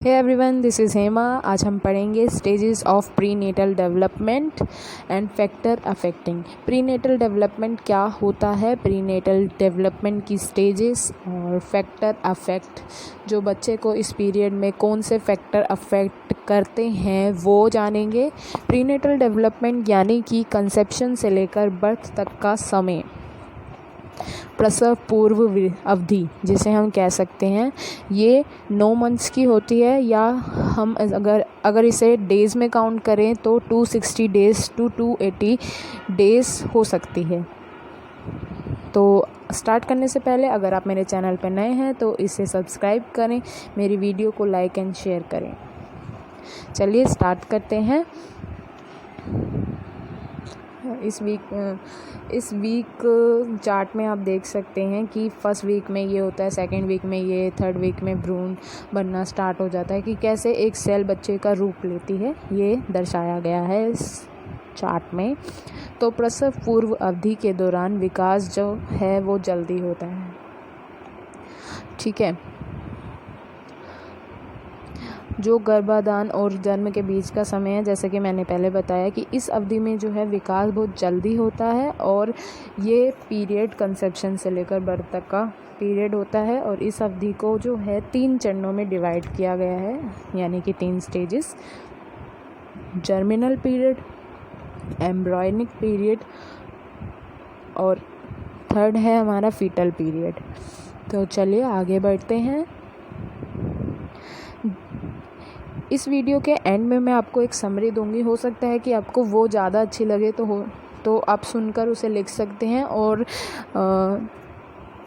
Hey everyone, this is Hema. आज हम पढ़ेंगे stages of prenatal development and factor affecting. Prenatal development क्या होता है, प्रीनेटल डेवलपमेंट की स्टेजेस और फैक्टर अफेक्ट, जो बच्चे को इस पीरियड में कौन से फैक्टर अफेक्ट करते हैं वो जानेंगे। प्रीनेटल डेवलपमेंट यानी कि कंसेप्शन से लेकर बर्थ तक का समय, प्रसव पूर्व अवधि जिसे हम कह सकते हैं, ये 9 मंथ्स की होती है, या हम अगर इसे डेज़ में काउंट करें तो 260 डेज़ टू 280 डेज़ हो सकती है। तो स्टार्ट करने से पहले अगर आप मेरे चैनल पर नए हैं तो इसे सब्सक्राइब करें, मेरी वीडियो को लाइक एंड शेयर करें। चलिए स्टार्ट करते हैं। इस वीक चार्ट में आप देख सकते हैं कि फर्स्ट वीक में ये होता है, सेकंड वीक में ये, थर्ड वीक में भ्रूण बनना स्टार्ट हो जाता है, कि कैसे एक सेल बच्चे का रूप लेती है, ये दर्शाया गया है इस चार्ट में। तो प्रसव पूर्व अवधि के दौरान विकास जो है वो जल्दी होता है, ठीक है। जो गर्भाधान और जन्म के बीच का समय है, जैसे कि मैंने पहले बताया कि इस अवधि में जो है विकास बहुत जल्दी होता है, और ये पीरियड कंसेप्शन से लेकर बर्थ तक का पीरियड होता है। और इस अवधि को जो है 3 चरणों में डिवाइड किया गया है, यानी कि 3 stages: germinal period, embryonic period, और थर्ड है हमारा फीटल पीरियड। तो चलिए आगे बढ़ते हैं। इस वीडियो के एंड में मैं आपको एक समरी दूंगी, हो सकता है कि आपको वो ज़्यादा अच्छी लगे तो आप सुनकर उसे लिख सकते हैं। और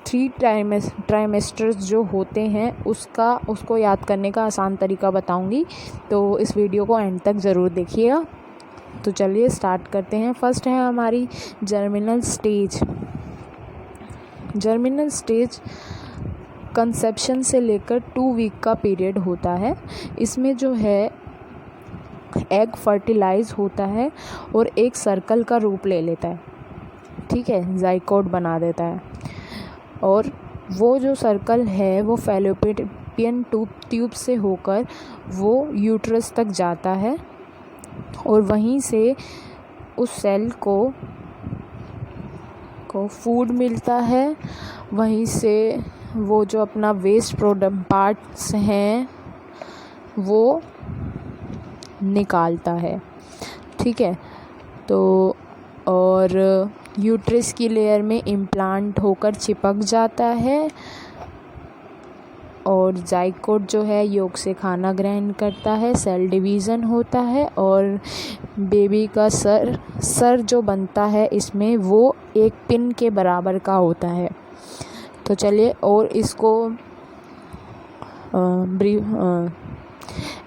3 ट्राइमेस्टर्स जो होते हैं उसको याद करने का आसान तरीका बताऊंगी, तो इस वीडियो को एंड तक ज़रूर देखिएगा। तो चलिए स्टार्ट करते हैं। फर्स्ट है हमारी germinal stage. Germinal stage conception से लेकर 2 वीक का पीरियड होता है। इसमें जो है एग फर्टिलाइज होता है और एक सर्कल का रूप ले लेता है, ठीक है, जाइकोट बना देता है। और वो जो सर्कल है वो फैलोपियन ट्यूब से होकर वो यूट्रस तक जाता है, और वहीं से उस सेल को फूड मिलता है, वहीं से वो जो अपना वेस्ट प्रोडक्ट पार्ट्स हैं वो निकालता है, ठीक है। तो और यूट्रस की लेयर में इम्प्लांट होकर चिपक जाता है, और जाइकोट जो है योग से खाना ग्रहण करता है, सेल डिवीज़न होता है, और बेबी का सर जो बनता है इसमें वो एक पिन के बराबर का होता है। तो चलिए और इसको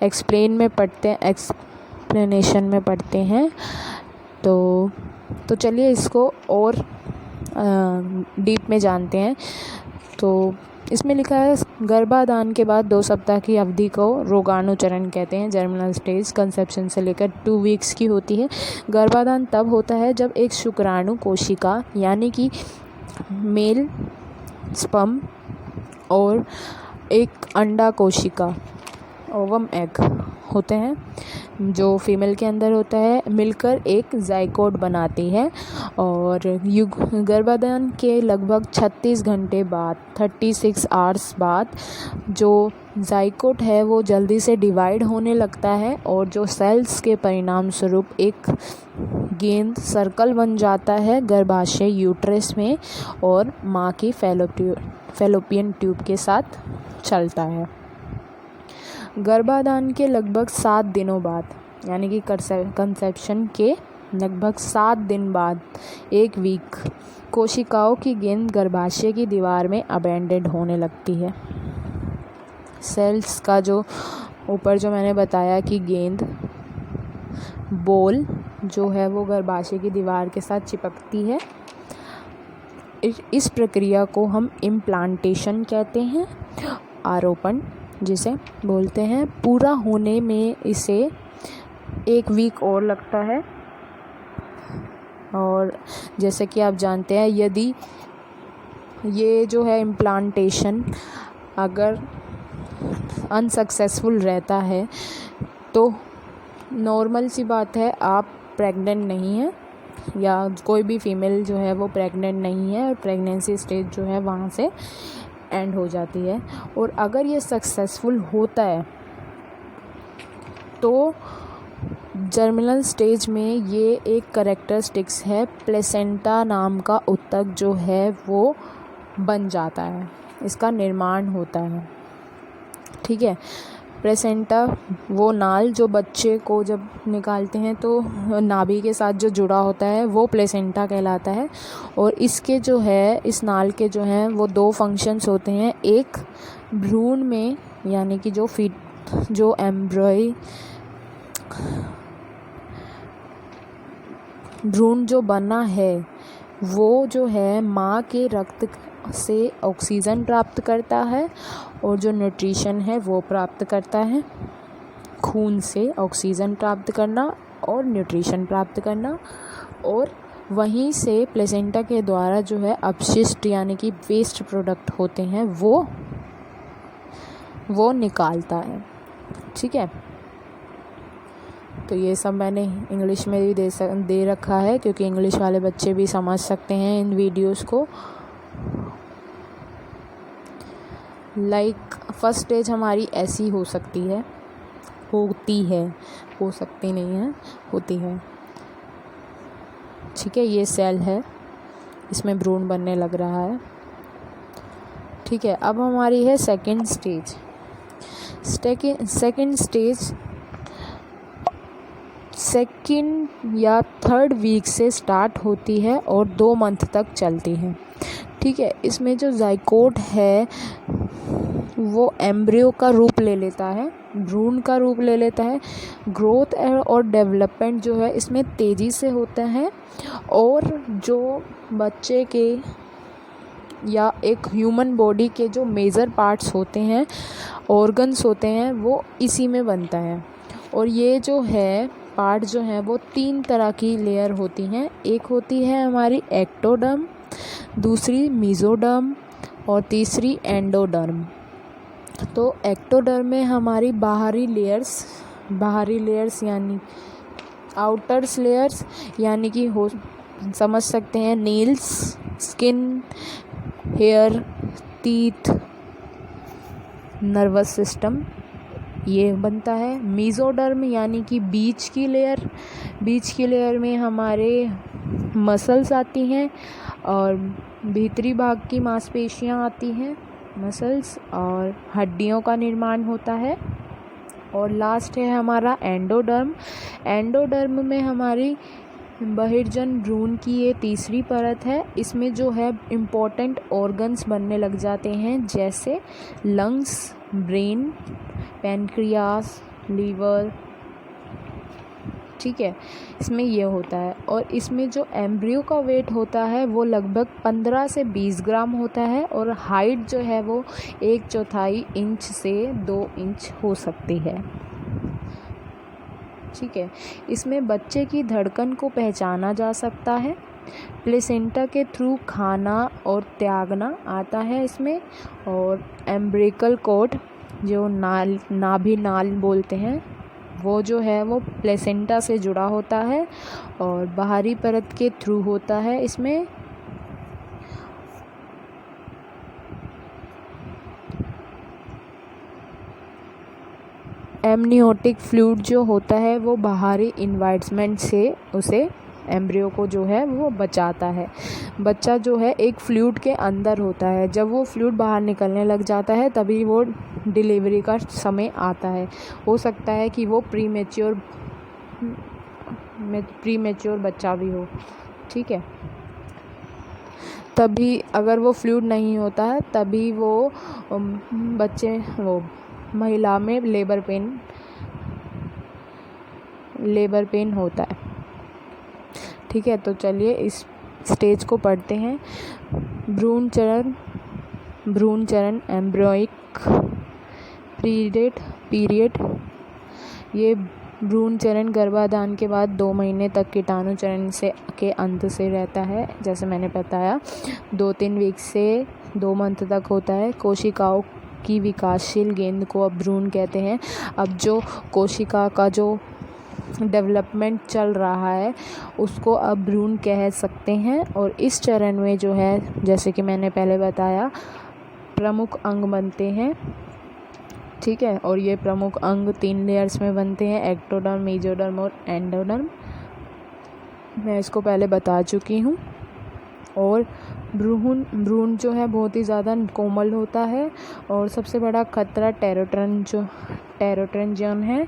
एक्सप्लेनेशन में पढ़ते हैं। तो चलिए इसको और डीप में जानते हैं। तो इसमें लिखा है, गर्भाधान के बाद 2 सप्ताह की अवधि को रोगाणुचरण कहते हैं। जर्मिनल स्टेज कंसेप्शन से लेकर 2 वीक्स की होती है। गर्भाधान तब होता है जब एक शुक्राणु कोशिका यानी कि मेल स्पर्म और एक अंडा कोशिका, ओवम एग होते हैं, जो फीमेल के अंदर होता है, मिलकर एक जाइकोट बनाती है। और गर्भाधान के लगभग 36 घंटे बाद, 36 आवर्स बाद, जो जाइकोट है वो जल्दी से डिवाइड होने लगता है, और जो सेल्स के परिणाम स्वरूप एक गेंद सर्कल बन जाता है गर्भाशय यूट्रस में, और माँ की फैलोपियन ट्यूब के साथ चलता है। गर्भाधान के लगभग 7 दिनों बाद, यानी कि कंसेप्शन के लगभग 7 दिन बाद, 1 वीक, कोशिकाओं की गेंद गर्भाशय की दीवार में अबेंडेड होने लगती है। सेल्स का जो ऊपर जो मैंने बताया कि गेंद बॉल जो है वो गर्भाशय की दीवार के साथ चिपकती है, इस प्रक्रिया को हम इम्प्लांटेशन कहते हैं, आरोपण जिसे बोलते हैं। पूरा होने में इसे 1 वीक और लगता है। और जैसे कि आप जानते हैं, यदि ये जो है इम्प्लांटेशन अगर अनसक्सेसफुल रहता है तो नॉर्मल सी बात है, आप प्रेग्नेंट नहीं हैं या कोई भी फीमेल जो है वो प्रेग्नेंट नहीं है और प्रेगनेंसी स्टेज जो है वहाँ से एंड हो जाती है। और अगर ये सक्सेसफुल होता है तो जर्मिनल स्टेज में ये एक कैरेक्टरिस्टिक्स है, प्लेसेंटा नाम का ऊतक जो है वो बन जाता है, इसका निर्माण होता है। ठीक है, प्लेसेंटा वो नाल जो बच्चे को जब निकालते हैं तो नाभि के साथ जो जुड़ा होता है वो प्लेसेंटा कहलाता है। और इसके जो है, इस नाल के जो हैं वो दो फंक्शंस होते हैं। एक भ्रूण में, यानी कि जो एम्ब्रॉय भ्रूण जो बना है वो जो है माँ के रक्त से ऑक्सीजन प्राप्त करता है और जो न्यूट्रिशन है वो प्राप्त करता है। खून से ऑक्सीजन प्राप्त करना और न्यूट्रिशन प्राप्त करना, और वहीं से प्लेसेंटा के द्वारा जो है अपशिष्ट यानी कि वेस्ट प्रोडक्ट होते हैं वो निकालता है। ठीक है, तो ये सब मैंने इंग्लिश में भी दे रखा है क्योंकि इंग्लिश वाले बच्चे भी समझ सकते हैं इन वीडियोस को। फर्स्ट स्टेज हमारी ऐसी हो सकती है, हो सकती नहीं है, होती है। ठीक है, ये सेल है, इसमें भ्रूण बनने लग रहा है। ठीक है, अब हमारी है सेकंड स्टेज। सेकंड या थर्ड वीक से स्टार्ट होती है और 2 मंथ तक चलती है। ठीक है, इसमें जो जाइकोट है वो एम्ब्रियो का रूप ले लेता है, भ्रूण का रूप ले लेता है। ग्रोथ और डेवलपमेंट जो है इसमें तेज़ी से होता है और जो बच्चे के या एक ह्यूमन बॉडी के जो मेजर पार्ट्स होते हैं, ऑर्गन्स होते हैं, वो इसी में बनता है। और ये जो है पार्ट जो है वो 3 तरह की लेयर होती हैं। एक होती है हमारी एक्टोडर्म, दूसरी मेसोडर्म और तीसरी एंडोडर्म। तो एक्टोडर्म में हमारी बाहरी लेयर्स यानी आउटर्स लेयर्स, यानी कि समझ सकते हैं nails, skin, hair, teeth, nervous system, ये बनता है। मेसोडर्म यानी कि बीच की लेयर में हमारे मसल्स आती हैं और भीतरी भाग की मांसपेशियां आती हैं, मसल्स, और हड्डियों का निर्माण होता है। और लास्ट है हमारा एंडोडर्म में हमारी बहिर्जन भ्रूण की ये तीसरी परत है। इसमें जो है इम्पोर्टेंट ऑर्गन्स बनने लग जाते हैं, जैसे लंग्स, ब्रेन, पैनक्रियास, लीवर। ठीक है, इसमें ये होता है। और इसमें जो एम्ब्रियो का वेट होता है वो लगभग 15 से 20 ग्राम होता है और हाइट जो है वो 1/4 इंच से 2 इंच हो सकती है। ठीक है, इसमें बच्चे की धड़कन को पहचाना जा सकता है। प्लेसेंटा के थ्रू खाना और त्यागना आता है इसमें। और एम्ब्रिकल कॉर्ड जो नाभि नाल बोलते हैं वो जो है वो प्लेसेंटा से जुड़ा होता है और बाहरी परत के थ्रू होता है। इसमें एमनियोटिक फ्लूइड जो होता है वो बाहरी इन्वायरमेंट से उसे एम्ब्रियो को जो है वो बचाता है। बच्चा जो है एक फ्लूइड के अंदर होता है, जब वो फ्लूइड बाहर निकलने लग जाता है तभी वो डिलीवरी का समय आता है। हो सकता है कि वो प्रीमेच्योर बच्चा भी हो। ठीक है, तभी अगर वो फ्लूइड नहीं होता है तभी वो महिला में लेबर पेन होता है। ठीक है, तो चलिए इस स्टेज को पढ़ते हैं। भ्रूण चरण एम्ब्रियोइक पीरियड। ये भ्रूण चरण गर्भाधान के बाद 2 महीने तक कीटाणु चरण के अंत से रहता है, जैसे मैंने बताया 2-3 वीक से 2 मंथ तक होता है। कोशिकाओं की विकासशील गेंद को अब भ्रूण कहते हैं। अब जो कोशिका का जो डेवलपमेंट चल रहा है उसको अब भ्रूण कह सकते हैं। और इस चरण में जो है, जैसे कि मैंने पहले बताया, प्रमुख अंग बनते हैं, ठीक है। और ये प्रमुख अंग 3 लेयर्स में बनते हैं, एक्टोडर्म, मेसोडर्म और एंडोडर्म। मैं इसको पहले बता चुकी हूँ। और भ्रूण जो है बहुत ही ज़्यादा कोमल होता है। और सबसे बड़ा खतरा टेरोट्रेंजन है,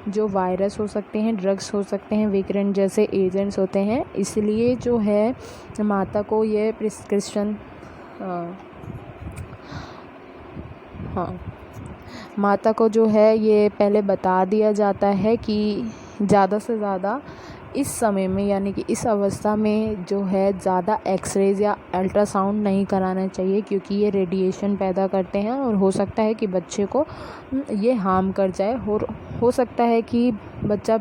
जो वायरस हो सकते हैं, ड्रग्स हो सकते हैं, विकिरण जैसे एजेंट्स होते हैं। इसलिए जो है माता को ये प्रिस्क्रिप्शन माता को जो है ये पहले बता दिया जाता है कि ज़्यादा से ज़्यादा इस समय में, यानी कि इस अवस्था में जो है ज़्यादा एक्सरेज या अल्ट्रासाउंड नहीं कराना चाहिए, क्योंकि ये रेडिएशन पैदा करते हैं और हो सकता है कि बच्चे को ये हार्म कर जाए। और हो सकता है कि बच्चा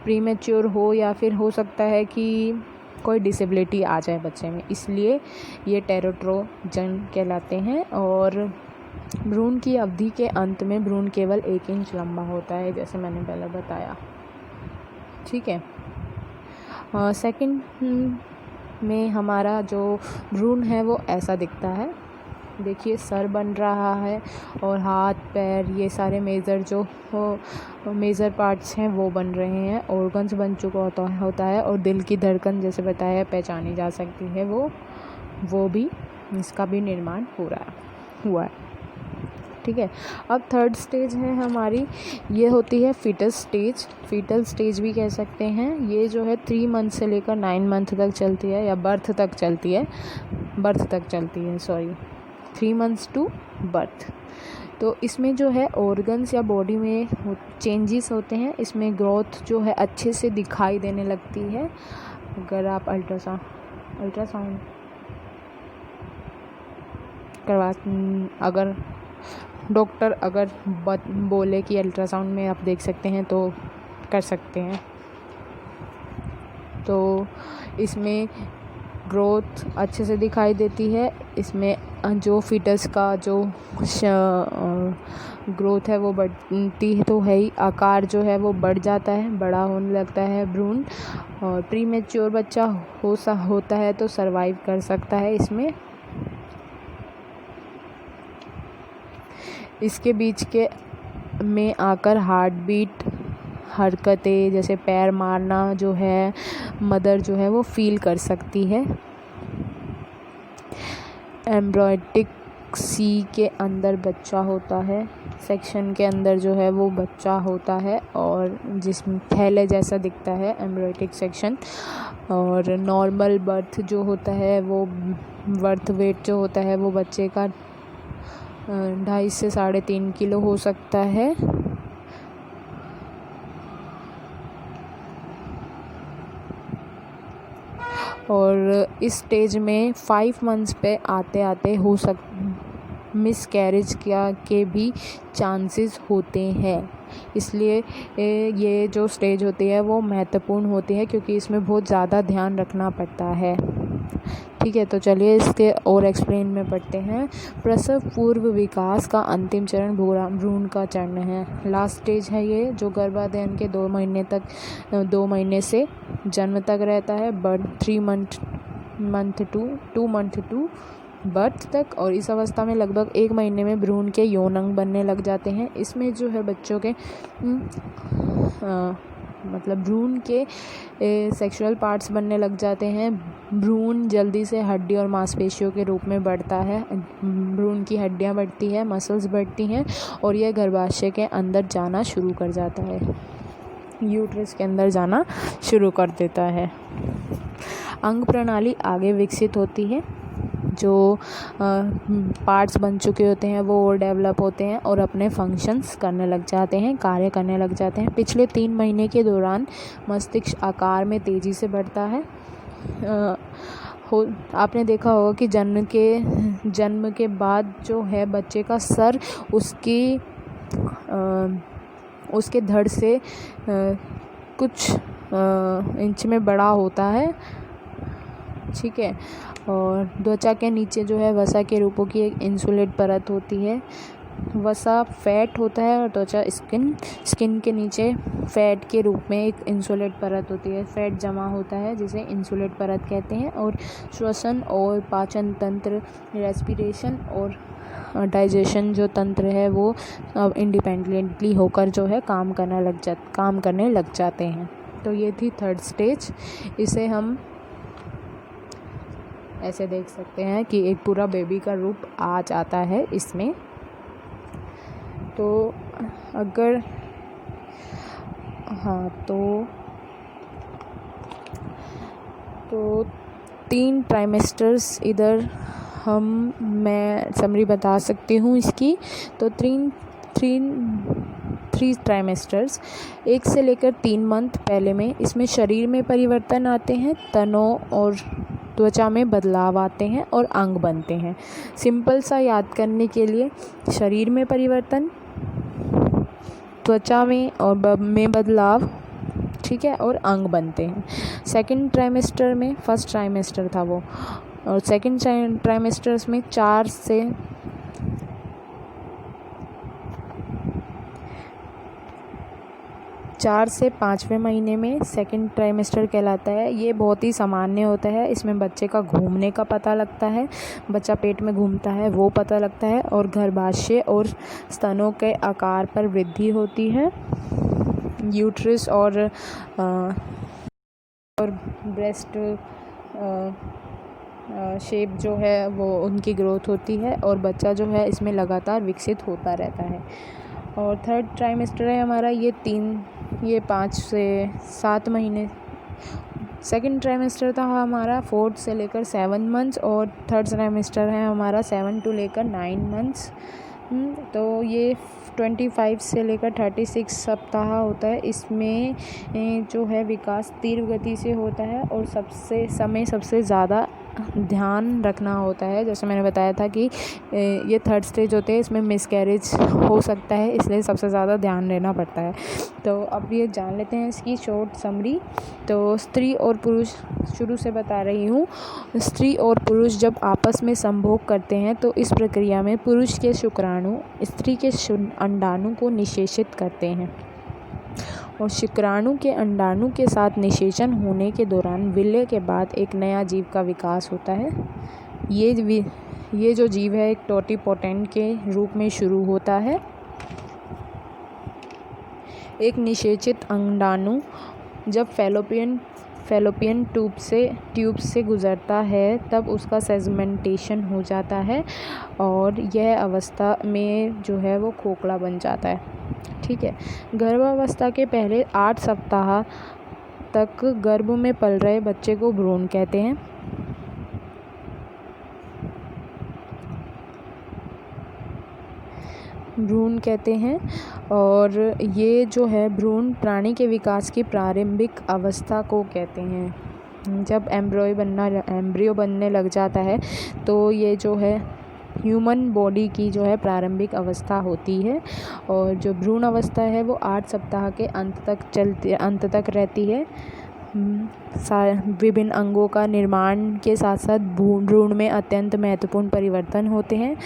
प्रीमेच्योर हो, या फिर हो सकता है कि कोई डिसेबिलिटी आ जाए बच्चे में, इसलिए ये टेरोट्रोजन कहलाते हैं। और भ्रूण की अवधि के अंत में भ्रूण केवल 1 इंच लंबा होता है, जैसे मैंने पहले बताया, ठीक है। सेकंड में हमारा जो भ्रूण है वो ऐसा दिखता है। देखिए, सर बन रहा है और हाथ, पैर, ये सारे मेजर पार्ट्स हैं वो बन रहे हैं। ऑर्गन्स बन चुका होता है। और दिल की धड़कन, जैसे बताया, पहचानी जा सकती है, वो भी, इसका भी निर्माण हुआ है, ठीक है। अब थर्ड स्टेज है हमारी, ये होती है फीटल स्टेज भी कह सकते हैं। ये जो है 3 मंथ से लेकर 9 मंथ तक चलती है, या बर्थ तक चलती है, 3 मंथ्स टू बर्थ। तो इसमें जो है ऑर्गन्स या बॉडी में चेंजेस होते हैं। इसमें ग्रोथ जो है अच्छे से दिखाई देने लगती है। अगर आप अल्ट्रासाउंड अगर डॉक्टर बोले कि अल्ट्रासाउंड में आप देख सकते हैं तो कर सकते हैं। तो इसमें ग्रोथ अच्छे से दिखाई देती है। इसमें जो फीटस का जो ग्रोथ है वो बढ़ती है तो है ही, आकार जो है वो बढ़ जाता है, बड़ा होने लगता है भ्रूण। और प्रीमेच्योर बच्चा होता है तो सरवाइव कर सकता है इसमें। इसके बीच के में आकर हार्ट बीट, हरकतें जैसे पैर मारना जो है मदर जो है वो फील कर सकती है। एम्ब्रियोटिक सी के अंदर बच्चा होता है, सेक्शन के अंदर जो है वो बच्चा होता है और जिसमें थैले जैसा दिखता है एम्ब्रियोटिक सेक्शन। और नॉर्मल बर्थ जो होता है वो बर्थ वेट जो होता है वो बच्चे का 2.5 से 3.5 किलो हो सकता है। और इस स्टेज में 5 मंथ्स पे आते आते मिस कैरेज के भी चांसेस होते हैं। इसलिए ये जो स्टेज होती है वो महत्वपूर्ण होती है, क्योंकि इसमें बहुत ज़्यादा ध्यान रखना पड़ता है, ठीक है। तो चलिए इसके और एक्सप्लेन में पढ़ते हैं। प्रसव पूर्व विकास का अंतिम चरण भ्रूण का चरण है। लास्ट स्टेज है ये, जो गर्भाधान के 2 महीने से जन्म तक रहता है, बर्थ 2 मंथ टू बर्थ तक। और इस अवस्था में लगभग 1 महीने में भ्रूण के यौन अंग बनने लग जाते हैं। इसमें जो है बच्चों के मतलब भ्रूण के सेक्सुअल पार्ट्स बनने लग जाते हैं। भ्रूण जल्दी से हड्डी और मांसपेशियों के रूप में बढ़ता है। भ्रूण की हड्डियां बढ़ती है, मसल्स बढ़ती हैं और यह गर्भाशय के अंदर जाना शुरू कर जाता है, यूट्रस के अंदर जाना शुरू कर देता है। अंग प्रणाली आगे विकसित होती है। जो पार्ट्स बन चुके होते हैं वो और डेवलप होते हैं और अपने फंक्शंस करने लग जाते हैं, कार्य करने लग जाते हैं। पिछले 3 महीने के दौरान मस्तिष्क आकार में तेज़ी से बढ़ता है। आपने देखा होगा कि जन्म के बाद जो है बच्चे का सर उसके धड़ से कुछ इंच में बड़ा होता है, ठीक है। और त्वचा के नीचे जो है वसा के रूपों की एक इंसुलेट परत होती है। वसा फैट होता है और त्वचा स्किन के नीचे फैट के रूप में एक इंसुलेट परत होती है, फैट जमा होता है जिसे इंसुलेट परत कहते हैं। और श्वसन और पाचन तंत्र, रेस्पिरेशन और डाइजेशन जो तंत्र है वो इंडिपेंडेंटली होकर जो है काम करने लग जाते हैं। तो ये थी थर्ड स्टेज। इसे हम ऐसे देख सकते हैं कि एक पूरा बेबी का रूप आ जाता है इसमें। तो अगर हाँ तो 3 ट्राइमेस्टर्स इधर मैं समरी बता सकती हूँ इसकी। तो 3 ट्राइमेस्टर्स 1 से लेकर 3 मंथ पहले में इसमें शरीर में परिवर्तन आते हैं, तनों और त्वचा में बदलाव आते हैं और अंग बनते हैं। सिंपल सा याद करने के लिए, शरीर में परिवर्तन, त्वचा में बदलाव, ठीक है, और अंग बनते हैं। सेकंड ट्राइमेस्टर में, फर्स्ट ट्राइमेस्टर था वो, और सेकंड ट्राइमेस्टर्स में 4 से 5वें महीने में सेकंड ट्राइमेस्टर कहलाता है। ये बहुत ही सामान्य होता है। इसमें बच्चे का घूमने का पता लगता है, बच्चा पेट में घूमता है वो पता लगता है, और गर्भाशय और स्तनों के आकार पर वृद्धि होती है। यूट्रस और ब्रेस्ट शेप जो है वो उनकी ग्रोथ होती है, और बच्चा जो है इसमें लगातार विकसित होता रहता है। और थर्ड ट्राइमेस्टर है हमारा, ये 5 से 7 महीने। सेकंड ट्राइमेस्टर था हमारा 4 से लेकर 7 मंथ्स, और थर्ड ट्राइमेस्टर है हमारा 7 to लेकर 9 मंथ्स। तो ये 25 से लेकर 36 सप्ताह होता है। इसमें जो है विकास तीव्र गति से होता है, और सबसे ज़्यादा ध्यान रखना होता है। जैसे मैंने बताया था कि ये थर्ड स्टेज होते हैं, इसमें मिसकैरेज हो सकता है, इसलिए सबसे ज़्यादा ध्यान देना पड़ता है। तो अब ये जान लेते हैं इसकी शॉर्ट समरी। तो स्त्री और पुरुष, शुरू से बता रही हूँ, स्त्री और पुरुष जब आपस में संभोग करते हैं तो इस प्रक्रिया में पुरुष के शुक्राणु स्त्री के अंडाणु को निषेचित करते हैं, और शुक्राणु के अंडाणु के साथ निषेचन होने के दौरान विलय के बाद एक नया जीव का विकास होता है। ये जो जीव है एक टोटिपोटेंट के रूप में शुरू होता है। एक निषेचित अंडाणु जब फैलोपियन ट्यूब से गुजरता है तब उसका सेगमेंटेशन हो जाता है, और यह अवस्था में जो है वो खोखला बन जाता है। ठीक है। गर्भावस्था के पहले 8 सप्ताह तक गर्भ में पल रहे बच्चे को भ्रूण कहते हैं। और ये जो है भ्रूण प्राणी के विकास की प्रारंभिक अवस्था को कहते हैं। जब एम्ब्रियो बनने लग जाता है तो ये जो है ह्यूमन बॉडी की जो है प्रारंभिक अवस्था होती है, और जो भ्रूण अवस्था है वो 8 सप्ताह के अंत तक रहती है। विभिन्न अंगों का निर्माण के साथ साथ भ्रूण में अत्यंत महत्वपूर्ण परिवर्तन होते हैं।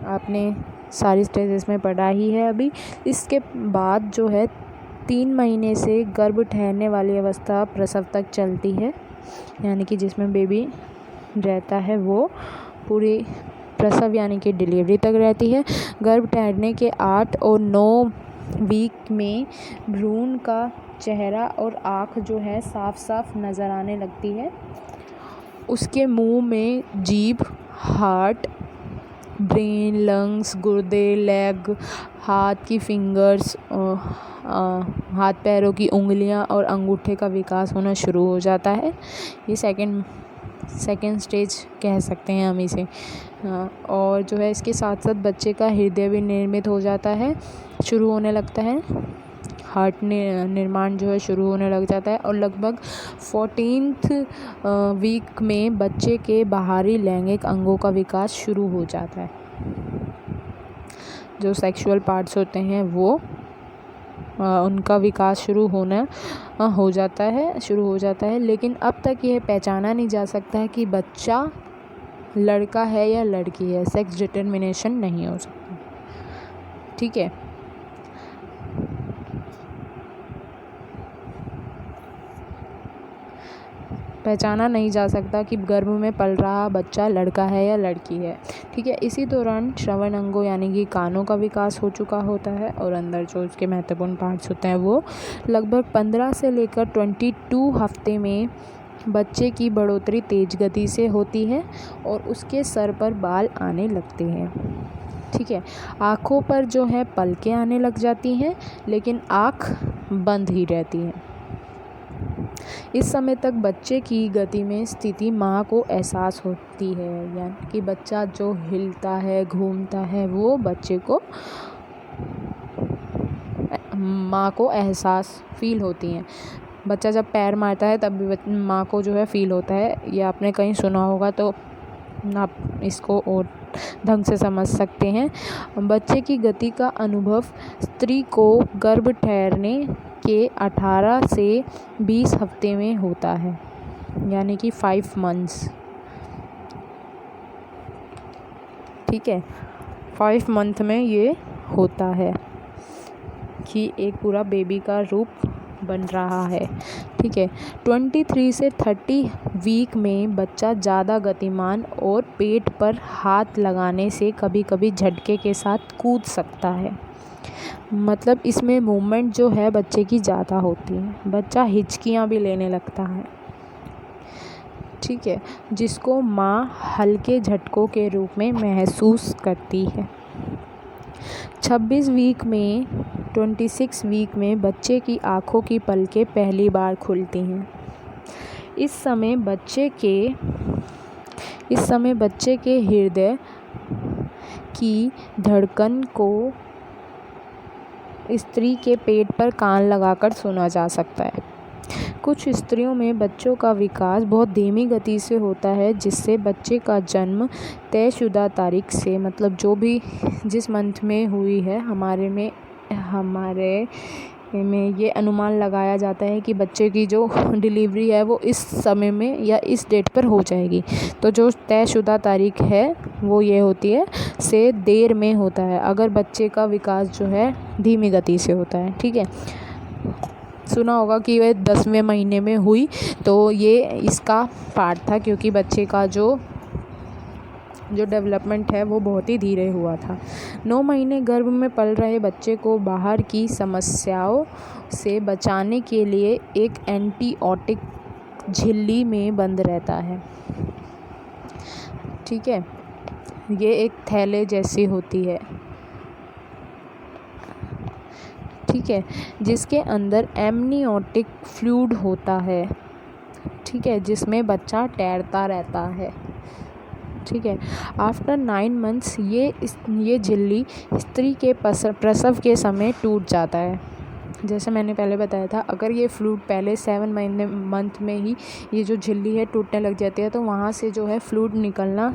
आपने सारी स्टेजेस में पढ़ा ही है अभी। इसके बाद जो है 3 महीने से गर्भ ठहरने वाली अवस्था प्रसव तक चलती है, यानी कि जिसमें बेबी रहता है वो पूरी प्रसव यानी कि डिलीवरी तक रहती है। गर्भ ठहरने के 8 और 9 वीक में भ्रूण का चेहरा और आँख जो है साफ साफ नज़र आने लगती है। उसके मुंह में जीभ, हार्ट, ब्रेन, लंग्स, गुर्दे, लेग, हाथ की फिंगर्स, हाथ पैरों की उंगलियां और अंगूठे का विकास होना शुरू हो जाता है। ये सेकेंड स्टेज कह सकते हैं हम इसे। और जो है इसके साथ साथ बच्चे का हृदय भी निर्मित हो जाता है, शुरू होने लगता है। हार्ट निर्माण जो है शुरू होने लग जाता है, और लगभग 14th वीक में बच्चे के बाहरी लैंगिक अंगों का विकास शुरू हो जाता है। जो सेक्सुअल पार्ट्स होते हैं वो उनका विकास शुरू हो जाता है। लेकिन अब तक यह पहचाना नहीं जा सकता है कि बच्चा लड़का है या लड़की है। सेक्स डिटर्मिनेशन नहीं हो सकता। ठीक है। पहचाना नहीं जा सकता कि गर्भ में पल रहा बच्चा लड़का है या लड़की है, ठीक है। इसी दौरान श्रवण अंगों यानी कि कानों का विकास हो चुका होता है और अंदर जो उसके महत्वपूर्ण पार्ट्स होते हैं वो लगभग 15 से लेकर 22 हफ्ते में बच्चे की बढ़ोतरी तेज गति से होती है और उसके सर पर बाल आने लगते हैं, ठीक है। आँखों पर जो है पलकें आने लग जाती हैं, लेकिन आँख बंद ही रहती है। इस समय तक बच्चे की गति में स्थिति माँ को एहसास होती है, यानी कि बच्चा जो हिलता है, घूमता है, वो बच्चे को, माँ को एहसास फील होती हैं। बच्चा जब पैर मारता है तब भी माँ को जो है फील होता है। ये आपने कहीं सुना होगा, तो आप इसको और ढंग से समझ सकते हैं। बच्चे की गति का अनुभव स्त्री को गर्भ ठहरने के 18 से 20 हफ्ते में होता है, यानी कि 5 मंथ्स, ठीक है। 5 मंथ में ये होता है कि एक पूरा बेबी का रूप बन रहा है, ठीक है। 23 से 30 वीक में बच्चा ज़्यादा गतिमान और पेट पर हाथ लगाने से कभी कभी झटके के साथ कूद सकता है। मतलब इसमें मूवमेंट जो है बच्चे की ज़्यादा होती है। बच्चा हिचकियाँ भी लेने लगता है, ठीक है, जिसको माँ हल्के झटकों के रूप में महसूस करती है। 26 वीक में बच्चे की आँखों की पलकें पहली बार खुलती हैं। इस समय बच्चे के हृदय की धड़कन को स्त्री के पेट पर कान लगाकर सुना जा सकता है। कुछ स्त्रियों में बच्चों का विकास बहुत धीमी गति से होता है, जिससे बच्चे का जन्म तयशुदा तारीख से, मतलब जो भी जिस मंथ में हुई है, हमारे में ये अनुमान लगाया जाता है कि बच्चे की जो डिलीवरी है वो इस समय में या इस डेट पर हो जाएगी। तो जो तयशुदा तारीख है वो ये होती है से देर में होता है, अगर बच्चे का विकास जो है धीमी गति से होता है, ठीक है। सुना होगा कि वह 10वें महीने में हुई, तो ये इसका पार्ट था, क्योंकि बच्चे का जो डेवलपमेंट है वो बहुत ही धीरे हुआ था। 9 महीने गर्भ में पल रहे बच्चे को बाहर की समस्याओं से बचाने के लिए एक एंटीओटिक झिल्ली में बंद रहता है, ठीक है। ये एक थैले जैसी होती है, ठीक है, जिसके अंदर एमनियोटिक फ्लूइड होता है, ठीक है, जिसमें बच्चा तैरता रहता है, ठीक है। आफ्टर 9 मंथ्स ये झिल्ली स्त्री के प्रसव के समय टूट जाता है। जैसे मैंने पहले बताया था, अगर ये फ्लूइड पहले 7 मंथ में ही ये जो झिल्ली है टूटने लग जाती है, तो वहाँ से जो है फ्लूइड निकलना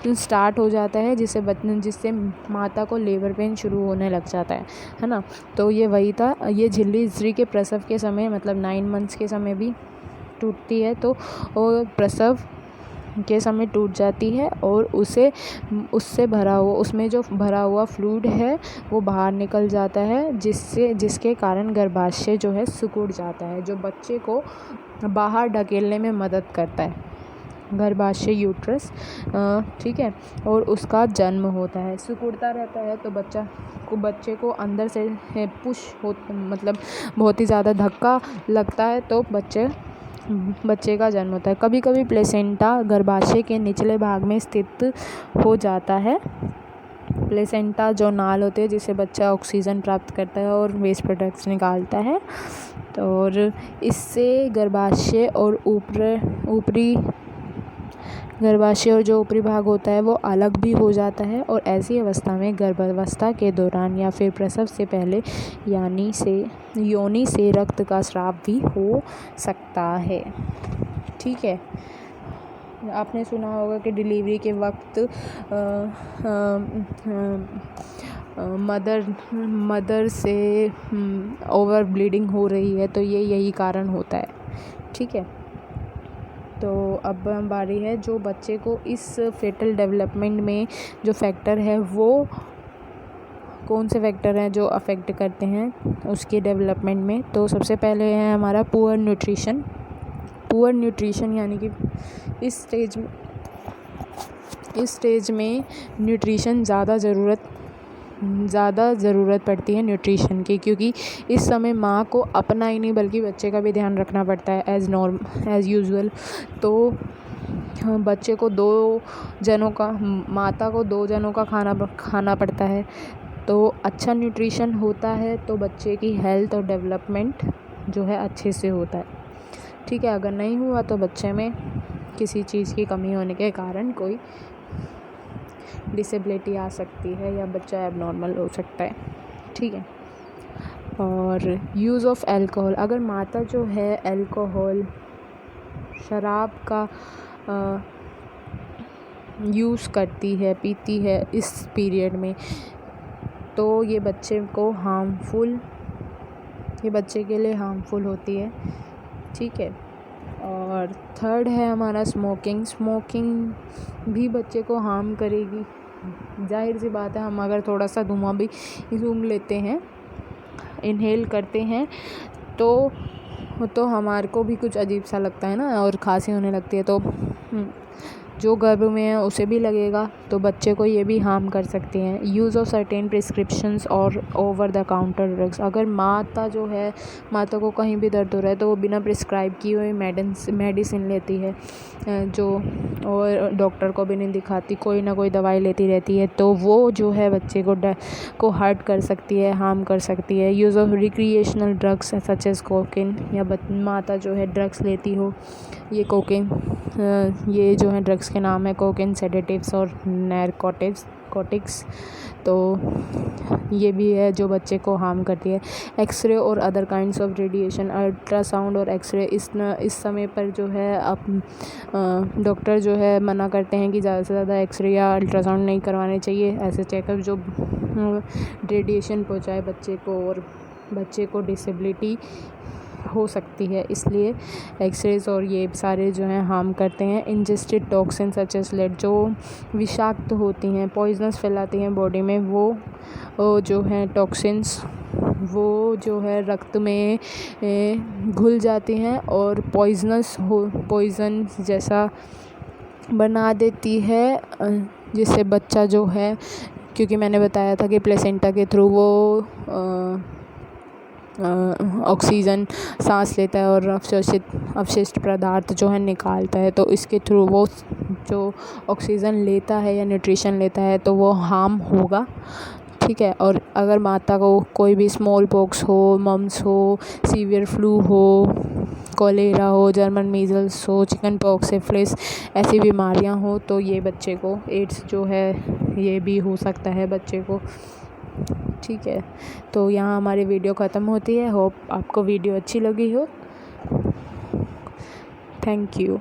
स्टार्ट हो जाता है, जिससे माता को लेबर पेन शुरू होने लग जाता है ना। तो ये वही था, ये झिल्ली स्त्री के प्रसव के समय, मतलब 9 मंथ्स के समय भी टूटती है, तो वो प्रसव के समय टूट जाती है और उसमें जो भरा हुआ फ्लूइड है वो बाहर निकल जाता है, जिसके कारण गर्भाशय जो है सिकुड़ जाता है, जो बच्चे को बाहर ढकेलने में मदद करता है, गर्भाशय यूट्रस, ठीक है। और उसका जन्म होता है, सिकुड़ता रहता है, तो बच्चे को अंदर से मतलब बहुत ही ज़्यादा धक्का लगता है, तो बच्चे का जन्म होता है। कभी कभी प्लेसेंटा गर्भाशय के निचले भाग में स्थित हो जाता है। प्लेसेंटा जो नाल होती है जिससे बच्चा ऑक्सीजन प्राप्त करता है और वेस्ट प्रोडक्ट्स निकालता है, और इससे गर्भाशय और जो ऊपरी भाग होता है वो अलग भी हो जाता है, और ऐसी अवस्था में गर्भावस्था के दौरान या फिर प्रसव से पहले योनि से रक्त का स्राव भी हो सकता है, ठीक है। आपने सुना होगा कि डिलीवरी के वक्त मदर से ओवर ब्लीडिंग हो रही है, तो यही कारण होता है, ठीक है। तो अब बारी है जो बच्चे को इस फेटल डेवलपमेंट में जो फैक्टर है वो कौन से फैक्टर हैं जो अफेक्ट करते हैं उसके डेवलपमेंट में। तो सबसे पहले है हमारा पुअर न्यूट्रिशन, यानी कि इस स्टेज में न्यूट्रिशन ज़्यादा ज़रूरत पड़ती है न्यूट्रिशन की, क्योंकि इस समय माँ को अपना ही नहीं बल्कि बच्चे का भी ध्यान रखना पड़ता है एज़ यूजुअल। तो बच्चे को माता को 2 जनों का खाना पड़ता है। तो अच्छा न्यूट्रिशन होता है तो बच्चे की हेल्थ और डेवलपमेंट जो है अच्छे से होता है। ठीक है, अगर नहीं हुआ तो बच्चे में किसी चीज़ की कमी होने के कारण कोई डिसेबिलिटी आ सकती है या बच्चा एबनॉर्मल हो सकता है। ठीक है। और यूज़ ऑफ अल्कोहल, अगर माता जो है अल्कोहल शराब का यूज़ करती है, पीती है इस पीरियड में, तो ये बच्चे के लिए हार्मफुल होती है। ठीक है। और थर्ड है हमारा स्मोकिंग भी बच्चे को हार्म करेगी। जाहिर सी बात है, हम अगर थोड़ा सा धुआं भी सूंघ लेते हैं, इनहेल करते हैं, तो हमारे को भी कुछ अजीब सा लगता है ना, और खांसी होने लगती है। तो जो गर्भ में है उसे भी लगेगा, तो बच्चे को ये भी हार्म कर सकते हैं। यूज़ ऑफ सर्टेन प्रिस्क्रिप्शंस और ओवर द काउंटर ड्रग्स, अगर माता को कहीं भी दर्द हो रहा है तो वो बिना प्रिस्क्राइब किए हुए मेडिसिन लेती है, जो और डॉक्टर को भी नहीं दिखाती, कोई ना कोई दवाई लेती रहती है, तो वो जो है बच्चे को हर्ट कर सकती है, हार्म कर सकती है। Use of recreational drugs such as cocaine, या माता जो है ड्रग्स लेती हो, ये कोकेन, ये जो है ड्रग्स के नाम है कोकेन, सेडेटिव्स और नैरकोटिक्स, तो ये भी है जो बच्चे को हार्म करती है। एक्सरे और other kinds of radiation, ultrasound और एक्सरे, इस समय पर जो है डॉक्टर जो है मना करते हैं कि ज़्यादा से ज़्यादा एक्सरे या अल्ट्रासाउंड नहीं करवाने चाहिए। ऐसे चेकअप जो रेडिएशन पहुंचाए बच्चे को और बच्चे को डिसेबिलिटी हो सकती है, इसलिए एक्सरेज और ये सारे जो हैं हार्म करते हैं। Ingested toxin such as lead, जो विषाक्त होती हैं, पॉइजनस फैलाती हैं बॉडी में, वो जो हैं टॉक्सिन्स, वो जो है रक्त में घुल जाती हैं और पॉइजन जैसा बना देती है, जिससे बच्चा जो है, क्योंकि मैंने बताया था कि प्लेसेंटा के थ्रू वो ऑक्सीजन सांस लेता है और अवशिष्ट पदार्थ जो है निकालता है, तो इसके थ्रू वो जो ऑक्सीजन लेता है या न्यूट्रिशन लेता है तो वो हार्म होगा। ठीक है। और अगर माता को कोई भी स्मॉल पॉक्स हो, मम्स हो, सीवियर फ्लू हो, कोलेरा हो, जर्मन मीजल्स हो, चिकन पॉक्स, सिफिलिस, ऐसी बीमारियां हो, तो ये बच्चे को, एड्स जो है ये भी हो सकता है बच्चे को। ठीक है। तो यहाँ हमारी वीडियो ख़त्म होती है। होप आपको वीडियो अच्छी लगी हो। Thank you.